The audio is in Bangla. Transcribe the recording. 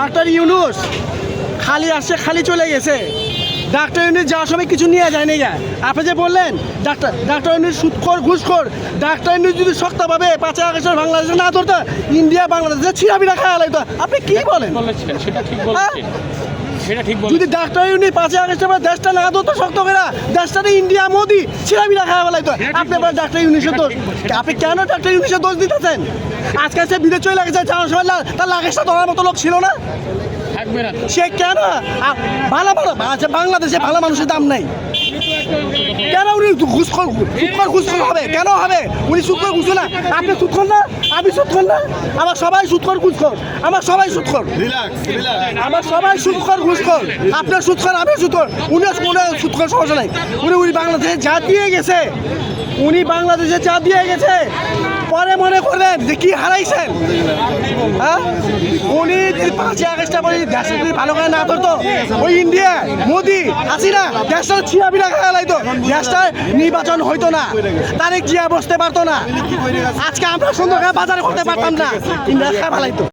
ডাক্তার ইউনূস খালি আসছে খালি চলে গেছে। ডাক্তার ইউনূস যাওয়ার সময় কিছু নিয়ে যায় না। আপনি যে বললেন ডাক্তার ইউনূস সুদখোর ঘুষখোর, ডাক্তার ইউনূস যদি শক্তভাবে 5 আগস্ট বাংলাদেশে না ধরতো, ইন্ডিয়া বাংলাদেশে ছিড়াবিড়া খাওয়া লাগতো। আপনি কি বলেন? সেটা ঠিক বলেছেন, সেটা ঠিক বলেছেন। যদি ডাক্তার ইউনূস 5 আগস্টের পর দেশটা না ধরতো শক্ত করে, দেশটাতে ইন্ডিয়া মোদি ছিড়াবিড়া খাওয়া লাগতো। আপনি বলেন ডাক্তার ইউনূসের দোষ। আপনি কেন ডাক্তার ইউনূসের দোষ দিতেছেন? আজকে সে বিদেশ চলে গেছে, যাওয়ার সময় তার লাগেজটা ধরার মতো লোক ছিল না। সে কেন ভালো বাংলাদেশে ভালো মানুষের দাম নাই কেন? উনি ঘুষখোর হবে কেন হবে? উনি সুদখোর ঘুষ না, আপনি সুদখোর না, আমি সুদখোর না, আমার সবাই সুদখোর ঘুষখোর, আমার সবাই সুদখোর, আমার সবাই সুদখোর ঘুষখোর। আপনার সুদখোর, আমি সুদখোর, উনি সুদখোর, সমস্যা নাই। উনি বাংলাদেশে যা দিয়ে গেছে, উনি বাংলাদেশে যা দিয়ে গেছে, পরে মনে করবেন যে কি হারাইছেন। হ্যাঁ, উনি 5 আগস্টটা বলে দেশটা যদি ভালো করে না ধরতো, ওই ইন্ডিয়া মোদি হাসিনা দেশটা ছিড়াবিড়া খেলা লাগতো, দেশটা নির্বাচন হইতো না, তারেক জিয়া বসতে পারতো না, আজকে আমরা সুন্দর বাজারে করতে পারতাম না, ইন্ডিয়া খেলা লাগতো।